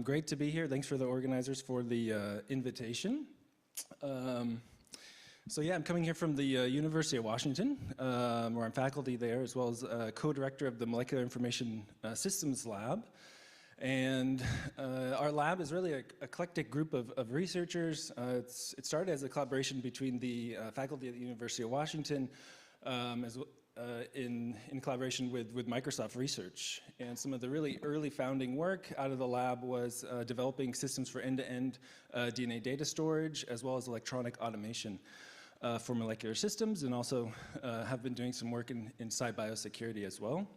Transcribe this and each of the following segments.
Great to be here. Thanks for the organizers for the invitation. So yeah, I'm coming here from the University of Washington, where I'm faculty there, as well as co-director of the Molecular Information Systems Lab. And our lab is really an eclectic group of researchers. It started as a collaboration between the faculty at the University of Washington, in collaboration with Microsoft Research. And some of the really early founding work out of the lab was developing systems for end-to-end DNA data storage, as well as electronic automation for molecular systems, and also have been doing some work in biosecurity as well.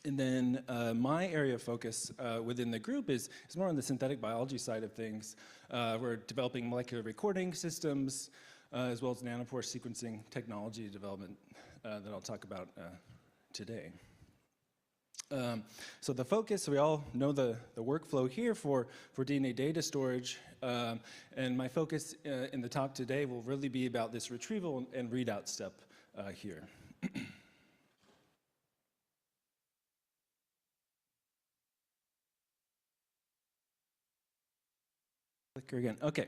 And then my area of focus within the group is more on the synthetic biology side of things. We're developing molecular recording systems, as well as nanopore sequencing technology development that I'll talk about today. So the focus, we all know the workflow here for DNA data storage, and my focus in the talk today will really be about this retrieval and readout step here. Clicker again. Okay.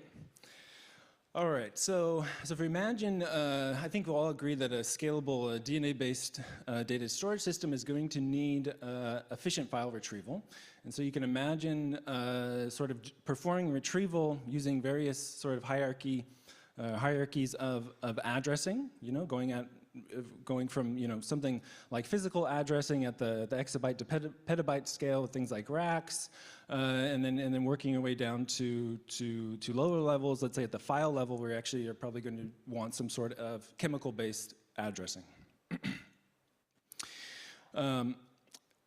All right. So if we imagine, I think we'll all agree that a scalable DNA-based data storage system is going to need efficient file retrieval. And so you can imagine sort of performing retrieval using various sort of hierarchies of addressing. You know, going from something like physical addressing at the exabyte to petabyte scale with things like racks, and then working your way down to lower levels. Let's say at the file level, where actually you're probably going to want some sort of chemical-based addressing.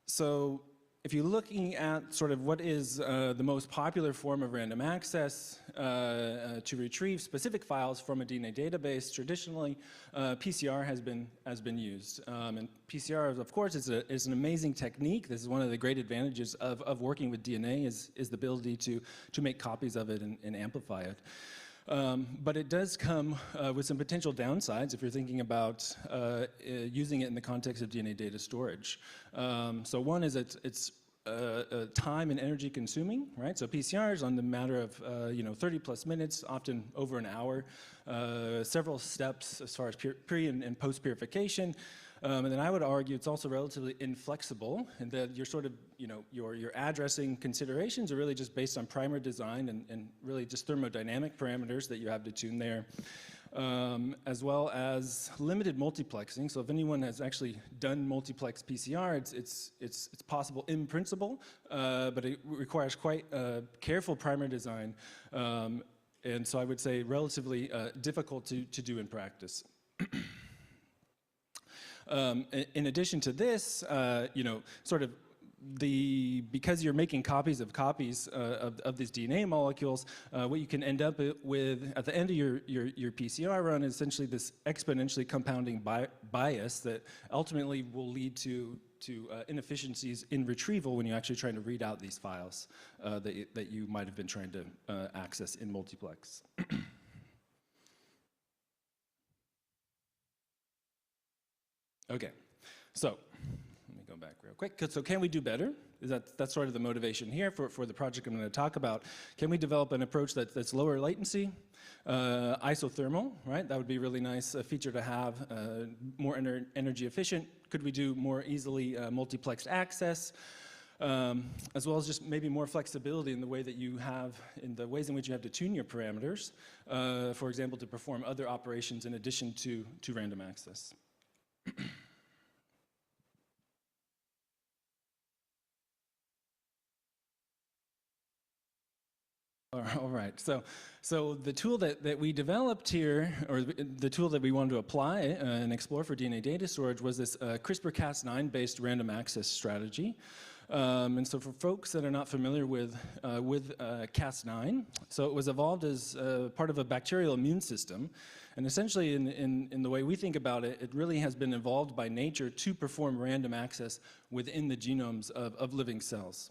So if you're looking at sort of what is the most popular form of random access to retrieve specific files from a DNA database, traditionally PCR has been used. And PCR, of course, is an amazing technique. This is one of the great advantages of working with DNA is the ability to make copies of it and amplify it. But it does come with some potential downsides if you're thinking about using it in the context of DNA data storage. So one is it's time and energy consuming, right? So PCRs on the matter of 30 plus minutes, often over an hour, several steps as far as pre and post purification. And then I would argue it's also relatively inflexible, and that your sort of, your addressing considerations are really just based on primer design and really just thermodynamic parameters that you have to tune there, as well as limited multiplexing. So if anyone has actually done multiplex PCR, it's possible in principle, but it requires quite careful primer design, and so I would say relatively difficult to do in practice. In addition to this, because you're making copies of these DNA molecules, what you can end up with at the end of your PCR run is essentially this exponentially compounding bias that ultimately will lead to inefficiencies in retrieval when you're actually trying to read out these files that you might have been trying to access in multiplex. Okay, so let me go back real quick. So can we do better? That's sort of the motivation here for the project I'm going to talk about. Can we develop an approach that's lower latency, isothermal, right? That would be a really nice feature to have, more energy efficient. Could we do more easily multiplexed access, as well as just maybe more flexibility in the way that you have, in the ways in which you have to tune your parameters, for example, to perform other operations in addition to random access. All right, so the tool that we developed here, or the tool that we wanted to apply and explore for DNA data storage, was this CRISPR-Cas9 based random access strategy. And so for folks that are not familiar with Cas9, so it was evolved as part of a bacterial immune system. And essentially, in the way we think about it, it really has been evolved by nature to perform random access within the genomes of living cells.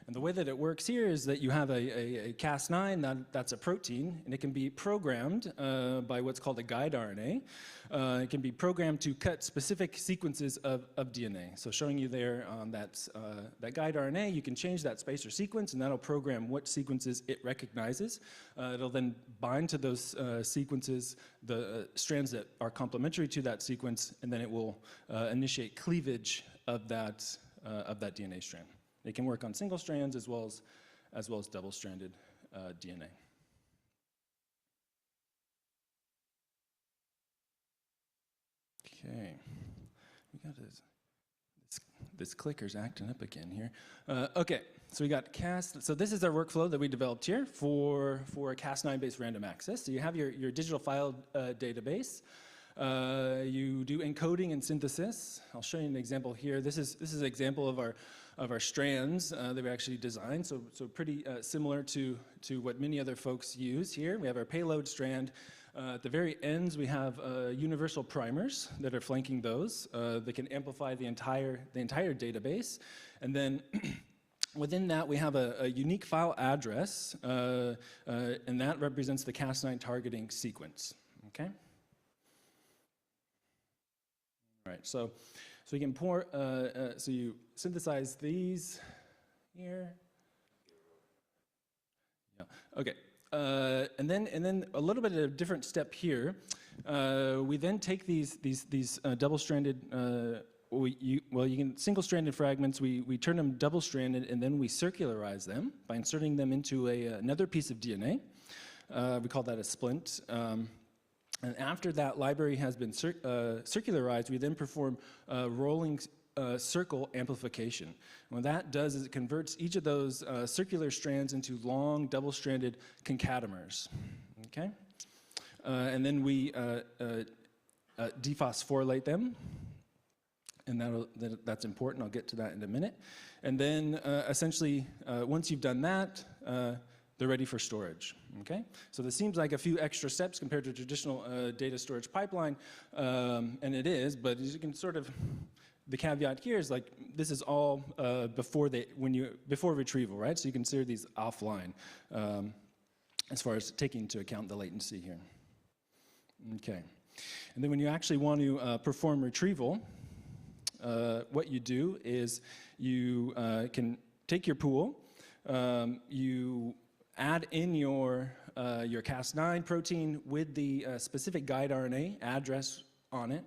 And the way that it works here is that you have a Cas9, that's a protein, and it can be programmed by what's called a guide RNA. It can be programmed to cut specific sequences of DNA. So showing you there on that guide RNA, you can change that space or sequence, and that'll program what sequences it recognizes. It'll then bind to those sequences, the strands that are complementary to that sequence, and then it will initiate cleavage of that DNA strand. It can work on single strands as well as double-stranded DNA. Okay, we got this clicker's acting up again here. Okay, so we got so this is our workflow that we developed here for a Cas9-based random access. So you have your digital file database. You do encoding and synthesis. I'll show you an example here. This is an example of our strands that we actually designed. So pretty similar to what many other folks use here. We have our payload strand. At the very ends, we have universal primers that are flanking those. They can amplify the entire database, and then within that, we have a unique file address, and that represents the Cas9 targeting sequence. Okay. All right, so we can so you synthesize these here. Yeah. Okay, and then a little bit of a different step here. We then take these double-stranded. You can single-stranded fragments. We turn them double-stranded, and then we circularize them by inserting them into another piece of DNA. We call that a splint. And after that library has been circularized, we then perform rolling circle amplification. And what that does is it converts each of those circular strands into long double-stranded concatenamers. Okay? And then we dephosphorylate them. And that's important. I'll get to that in a minute. And then essentially, once you've done that, they're ready for storage, okay? So this seems like a few extra steps compared to a traditional data storage pipeline, and it is, but as you can the caveat here is like, this is all before retrieval, right? So you consider these offline as far as taking into account the latency here. Okay, and then when you actually want to perform retrieval, what you do is you can take your pool, you add in your Cas9 protein with the specific guide RNA address on it.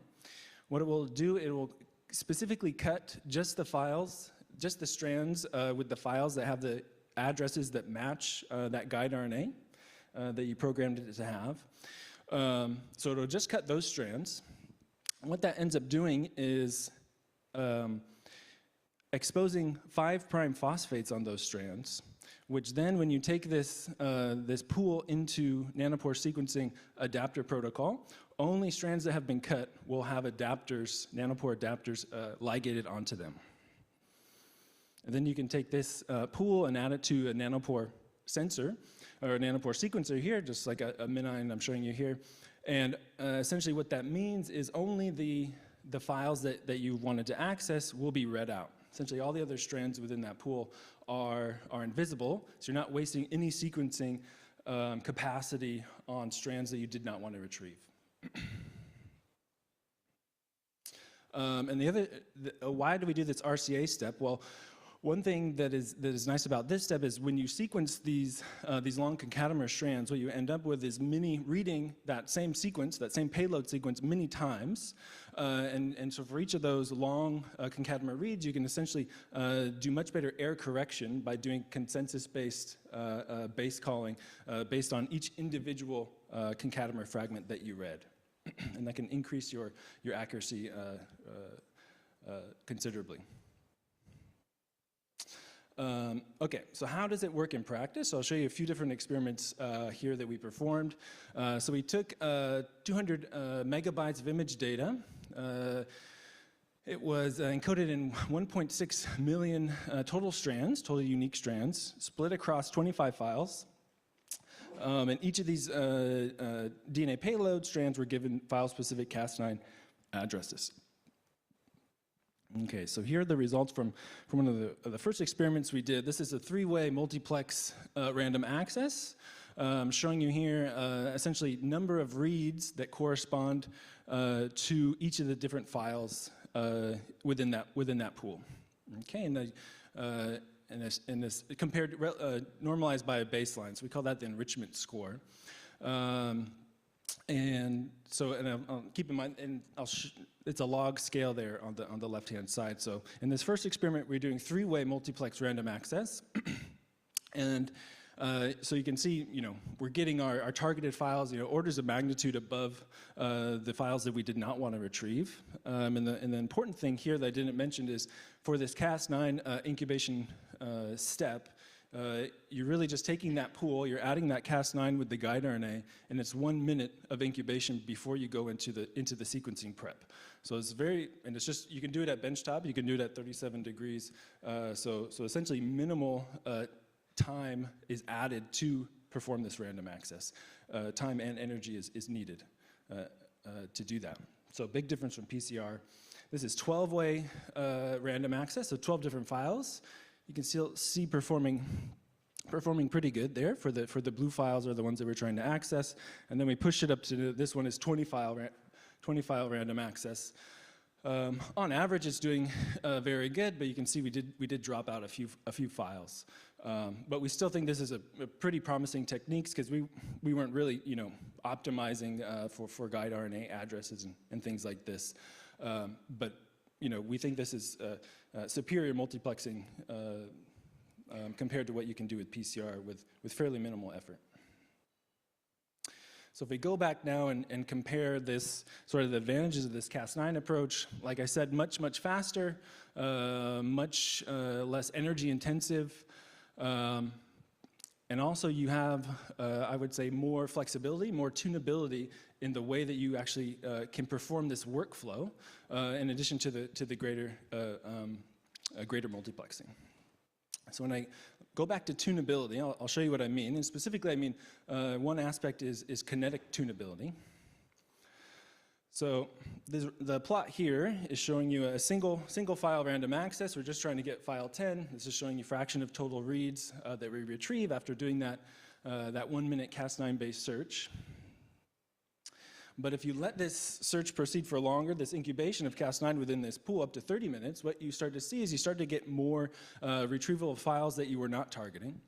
What it will do, it will specifically cut just the files, just the strands with the files that have the addresses that match that guide RNA that you programmed it to have. So it'll just cut those strands. And what that ends up doing is exposing 5' phosphates on those strands, which then when you take this pool into Nanopore sequencing adapter protocol, only strands that have been cut will have adapters, Nanopore adapters ligated onto them. And then you can take this pool and add it to a Nanopore sensor, or a Nanopore sequencer here, just like a MinION I'm showing you here. And essentially what that means is only the files that you wanted to access will be read out. Essentially all the other strands within that pool are invisible, so you're not wasting any sequencing capacity on strands that you did not want to retrieve. And why do we do this RCA step? Well, one thing that is nice about this step is when you sequence these long concatenamer strands, what you end up with is reading that same sequence, that same payload sequence many times. And so for each of those long concatenamer reads, you can essentially do much better error correction by doing consensus-based base calling based on each individual concatenamer fragment that you read. And that can increase your accuracy considerably. Okay, so how does it work in practice? So I'll show you a few different experiments here that we performed. So we took 200 megabytes of image data. It was encoded in 1.6 million total unique strands, split across 25 files. And each of these DNA payload strands were given file-specific Cas9 addresses. Okay, so here are the results from one of the first experiments we did. This is a 3-way multiplex random access, showing you here essentially number of reads that correspond to each of the different files within that pool. Okay, and this compared normalized by a baseline, so we call that the enrichment score. And so, I'll keep in mind, and it's a log scale there on the left-hand side. So in this first experiment, we're doing 3-way multiplex random access, and so you can see, we're getting our targeted files, orders of magnitude above the files that we did not want to retrieve. And the important thing here that I didn't mention is for this Cas9 incubation step. You're really just taking that pool, you're adding that Cas9 with the guide RNA, and it's 1 minute of incubation before you go into the sequencing prep. So it's it's just, you can do it at benchtop, you can do it at 37 degrees. So essentially minimal time is added to perform this random access. Time and energy is needed to do that. So big difference from PCR. This is 12-way random access, so 12 different files. You can still see performing pretty good there for the blue files are the ones that we're trying to access, and then we push it up to this one is 20 file random access. On average, it's doing very good, but you can see we did drop out a few files. But we still think this is a pretty promising techniques because we weren't really optimizing for guide RNA addresses and things like this. But we think this is superior multiplexing compared to what you can do with PCR with fairly minimal effort. So if we go back now and compare this, sort of the advantages of this Cas9 approach, like I said, much faster, much less energy intensive, and also you have, I would say, more flexibility, more tunability in the way that you actually can perform this workflow, in addition to the greater multiplexing. So when I go back to tunability, I'll show you what I mean. And specifically, I mean one aspect is kinetic tunability. So the plot here is showing you a single file random access. We're just trying to get file 10. This is showing you fraction of total reads that we retrieve after doing that 1 minute Cas9 based search. But if you let this search proceed for longer, this incubation of Cas9 within this pool up to 30 minutes, what you start to see is you start to get more retrieval of files that you were not targeting.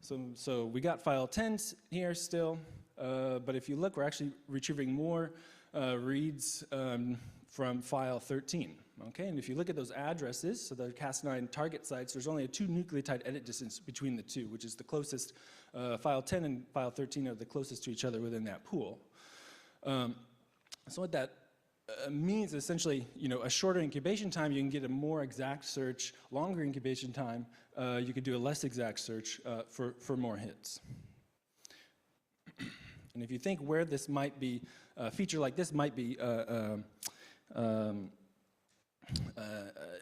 So we got file 10 here still, but if you look, we're actually retrieving more reads from file 13. Okay, and if you look at those addresses, so the Cas9 target sites, there's only a 2 nucleotide edit distance between the two, which is the closest. File 10 and file 13 are the closest to each other within that pool. So what that means essentially, a shorter incubation time, you can get a more exact search. Longer incubation time, you could do a less exact search for more hits. And if you think where this might be, a feature like this might be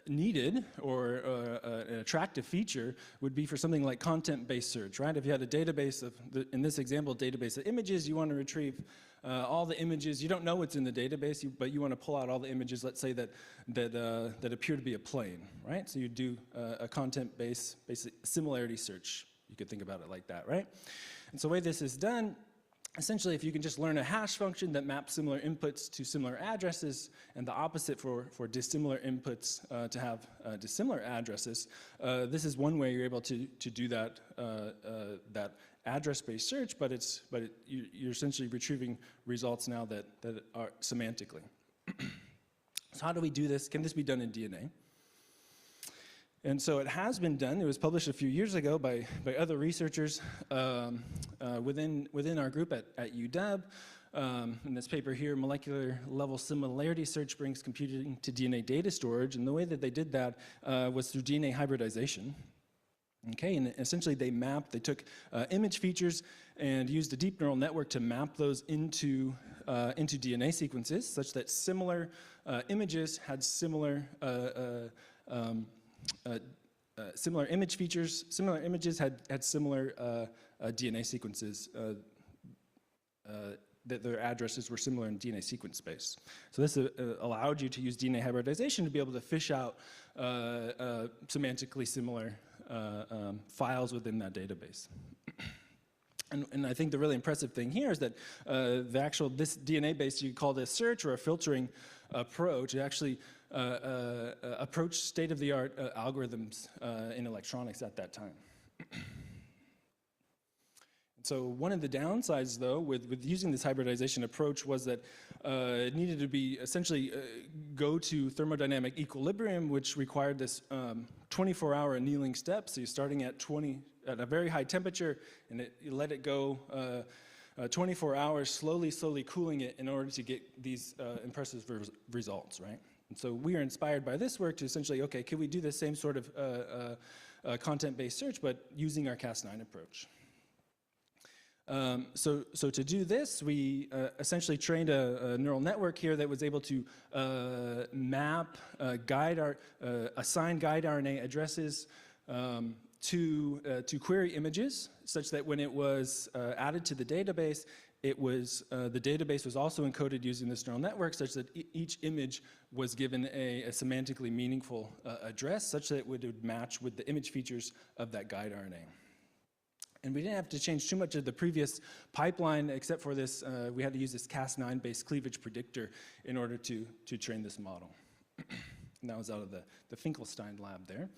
needed, or an attractive feature would be for something like content-based search, right? If you had a database of, in this example, database of images, you want to retrieve all the images. You don't know what's in the database, but you want to pull out all the images, let's say that appear to be a plane, right? So you do a content-based similarity search. You could think about it like that, right? And so the way this is done, essentially, if you can just learn a hash function that maps similar inputs to similar addresses, and the opposite for dissimilar inputs to have dissimilar addresses, this is one way you're able to do that address-based search, but you're essentially retrieving results now that are semantically. So how do we do this? Can this be done in DNA? And so it has been done. It was published a few years ago by other researchers within our group at UW. In this paper here, molecular level similarity search brings computing to DNA data storage. And the way that they did that was through DNA hybridization. Okay, and essentially they took image features and used a deep neural network to map those into DNA sequences, such that similar images had similar similar image features. Similar images had similar DNA sequences that their addresses were similar in DNA sequence space. So this allowed you to use DNA hybridization to be able to fish out semantically similar files within that database. And I think the really impressive thing here is that this DNA base, you call this search or a filtering approach, it actually approached state-of-the-art algorithms in electronics at that time. So one of the downsides, though, with using this hybridization approach was that it needed to be essentially go to thermodynamic equilibrium, which required this 24-hour annealing step. So you're starting at a very high temperature, and you let it go 24 hours, slowly cooling it in order to get these impressive results, right? And so we are inspired by this work to essentially, okay, can we do the same sort of content-based search, but using our Cas9 approach? So to do this, we essentially trained a neural network here that was able to map assign guide RNA addresses to query images, such that when it was added to the database, the database was also encoded using this neural network, such that each image was given a semantically meaningful address, such that it would match with the image features of that guide RNA. And we didn't have to change too much of the previous pipeline, except for this, we had to use this Cas9-based cleavage predictor in order to train this model. And that was out of the Finkelstein lab there.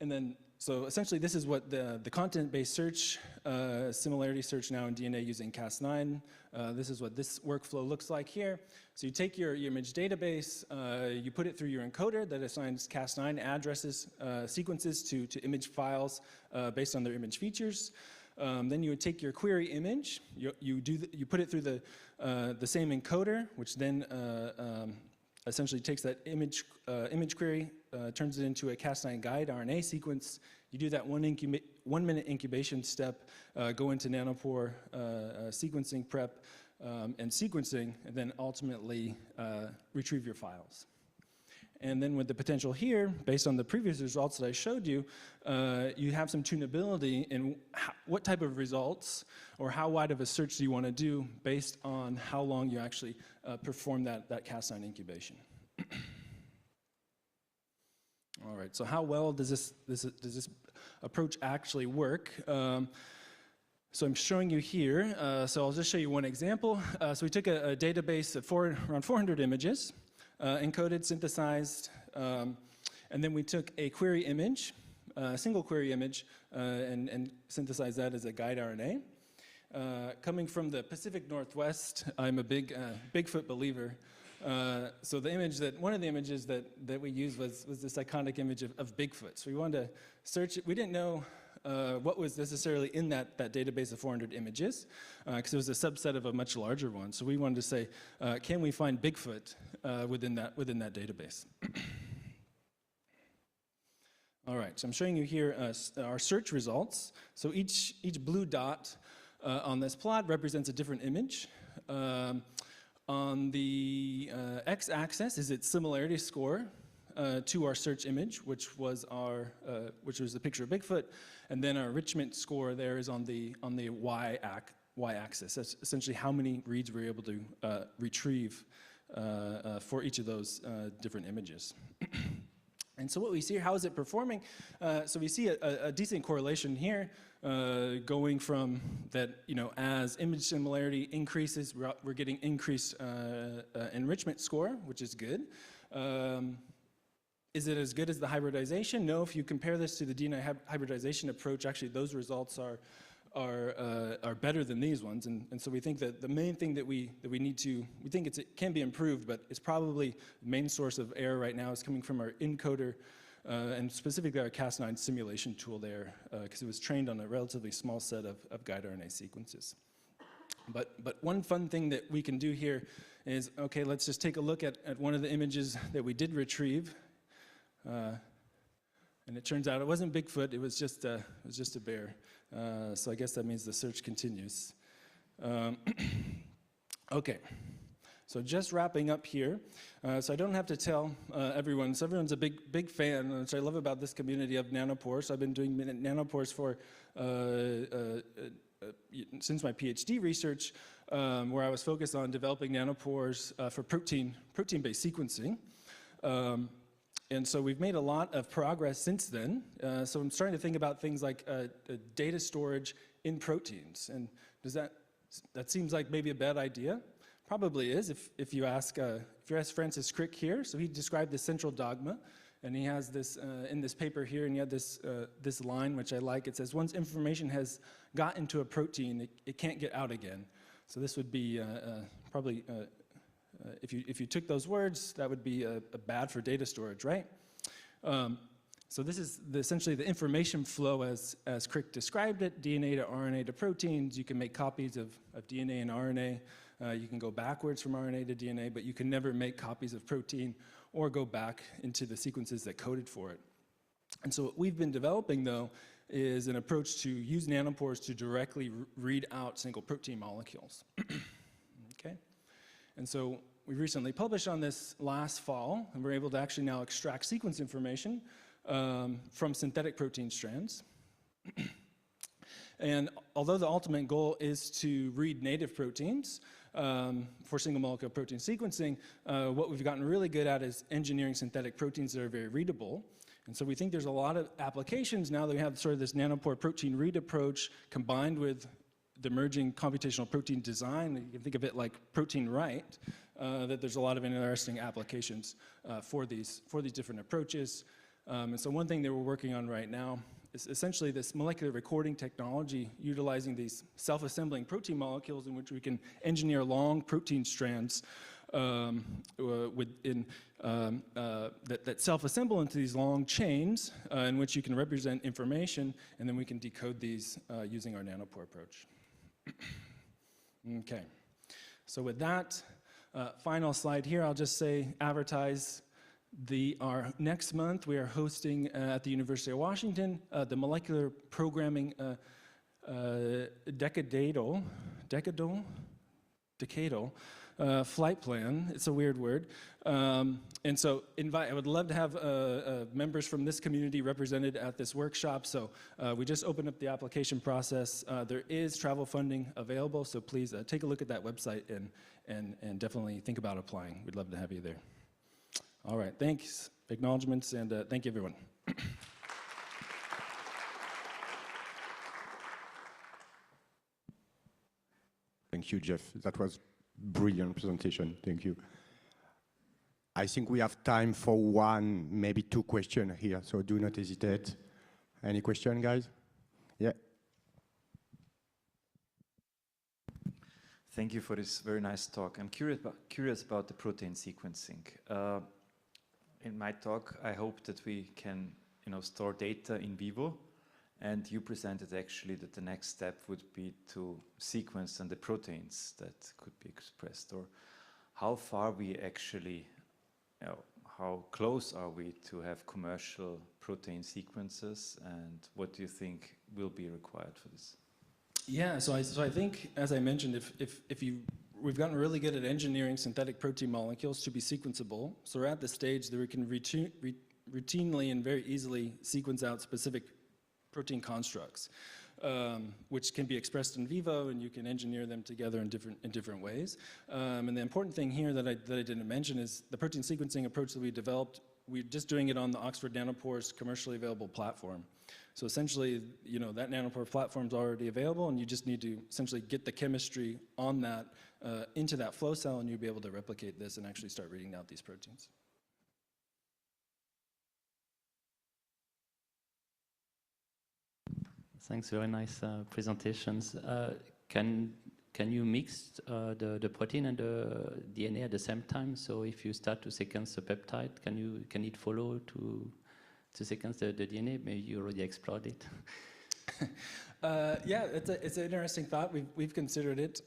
And then, so essentially this is what the content-based search, similarity search now in DNA using Cas9. This is what this workflow looks like here. So you take your image database, you put it through your encoder that assigns Cas9 addresses, sequences to image files based on their image features. Then you would take your query image, you put it through the same encoder, which then essentially takes that image query, turns it into a Cas9 guide RNA sequence. You do that 1 minute incubation step, go into Nanopore sequencing prep and sequencing, and then ultimately retrieve your files. And then with the potential here, based on the previous results that I showed you, you have some tunability in what type of results or how wide of a search do you want to do based on how long you actually perform that Cas9 incubation. All right, so how well does this approach actually work? So I'm showing you here, so I'll just show you one example. So we took a database of around 400 images, encoded, synthesized, and then we took a query image, a single query image, and synthesized that as a guide RNA. Coming from the Pacific Northwest, I'm a big Bigfoot believer. So one of the images that we used was this iconic image of Bigfoot. So we wanted to search it. We didn't know what was necessarily in that database of 400 images, because it was a subset of a much larger one. So we wanted to say, can we find Bigfoot within that database? All right, so I'm showing you here our search results. So each blue dot on this plot represents a different image. On the x-axis is its similarity score to our search image, which was the picture of Bigfoot, and then our enrichment score there is on the y-axis. That's essentially how many reads we're able to retrieve for each of those different images. And so what we see here, how is it performing? So we see a decent correlation here, going from that, as image similarity increases, we're getting increased enrichment score, which is good. Is it as good as the hybridization? No. If you compare this to the DNA hybridization approach, actually those results are better than these ones. And so we think that the main thing that we think it can be improved, but it's probably the main source of error right now is coming from our encoder, and specifically our Cas9 simulation tool there, because it was trained on a relatively small set of guide RNA sequences. But one fun thing that we can do here is, okay, let's just take a look at one of the images that we did retrieve. And it turns out it wasn't Bigfoot, it was just a bear. So I guess that means the search continues. Okay, so just wrapping up here. So I don't have to tell everyone, so everyone's a big fan, which I love about this community of nanopores. So I've been doing nanopores for since my PhD research, where I was focused on developing nanopores for protein-based sequencing. And so we've made a lot of progress since then. So I'm starting to think about things like data storage in proteins. And that seems like maybe a bad idea? Probably is if you ask Francis Crick here. So he described the central dogma, and he has this in this paper here, and he had this line which I like. It says, once information has got into a protein, it can't get out again. So this would be probably, if you took those words, that would be bad for data storage, right? So this is essentially the information flow as Crick described it, DNA to RNA to proteins. You can make copies of DNA and RNA. You can go backwards from RNA to DNA, but you can never make copies of protein or go back into the sequences that coded for it. And so what we've been developing, though, is an approach to use nanopores to directly read out single protein molecules. Okay? And so we recently published on this last fall, and we're able to actually now extract sequence information from synthetic protein strands. And although the ultimate goal is to read native proteins for single molecule protein sequencing, what we've gotten really good at is engineering synthetic proteins that are very readable. And so we think there's a lot of applications now that we have sort of this nanopore protein read approach combined with the emerging computational protein design. You can think of it like protein write, that there's a lot of interesting applications for these different approaches. And so one thing that we're working on right now is essentially this molecular recording technology utilizing these self-assembling protein molecules in which we can engineer long protein strands that self-assemble into these long chains in which you can represent information, and then we can decode these using our nanopore approach. Okay, so with that final slide here, I'll just say our next month we are hosting at the University of Washington the molecular programming decadal flight plan. It's a weird word. And so I would love to have members from this community represented at this workshop. So we just opened up the application process. There is travel funding available, so please take a look at that website and definitely think about applying. We'd love to have you there. All right, thanks, acknowledgements, and thank you, everyone. Thank you, Jeff. That was brilliant presentation. Thank you. I think we have time for one, maybe two questions here, so do not hesitate. Any question, guys? Yeah. Thank you for this very nice talk. I'm curious about the protein sequencing. In my talk, I hope that we can, store data in vivo, and you presented actually that the next step would be to sequence the proteins that could be expressed, or how far we actually, how close are we to have commercial protein sequences, and what do you think will be required for this? Yeah, so I think, as I mentioned, we've gotten really good at engineering synthetic protein molecules to be sequenceable. So we're at the stage that we can routinely and very easily sequence out specific protein constructs, which can be expressed in vivo, and you can engineer them together in different ways. And the important thing here that I didn't mention is the protein sequencing approach that we developed. We're just doing it on the Oxford Nanopore's commercially available platform. So essentially, that nanopore platform is already available, and you just need to essentially get the chemistry on that into that flow cell, and you'll be able to replicate this and actually start reading out these proteins. Thanks, very nice presentations. Can you mix the protein and the DNA at the same time? So if you start to sequence the peptide, can it follow to sequence the DNA? Maybe you already explored it. Yeah, it's an interesting thought. We've considered it.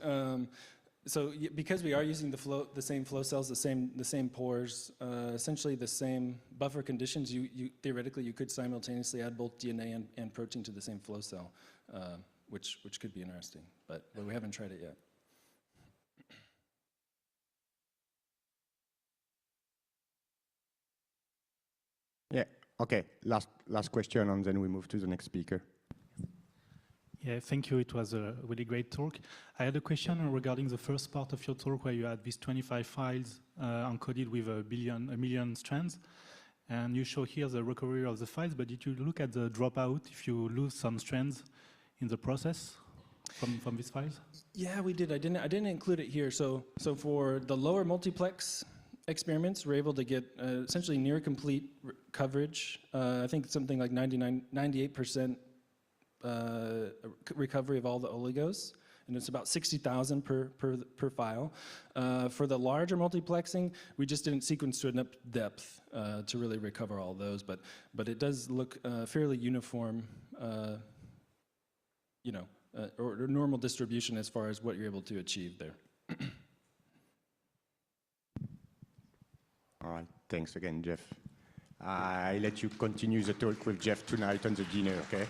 So because we are using the same flow cells, the same pores, essentially the same buffer conditions, theoretically you could simultaneously add both DNA and protein to the same flow cell, which could be interesting, but we haven't tried it yet. Yeah. Okay. Last question, and then we move to the next speaker. Yeah, thank you. It was a really great talk. I had a question regarding the first part of your talk where you had these 25 files encoded with a million strands. And you show here the recovery of the files, but did you look at the dropout if you lose some strands in the process from these files? Yeah, we did. I didn't include it here. So for the lower multiplex experiments, we're able to get essentially near complete coverage. I think something like 98% recovery of all the oligos, and it's about 60,000 per file. For the larger multiplexing, we just didn't sequence to enough depth to really recover all those, but it does look fairly uniform, or normal distribution as far as what you're able to achieve there. All right, thanks again, Jeff. I let you continue the talk with Jeff tonight on the dinner, okay?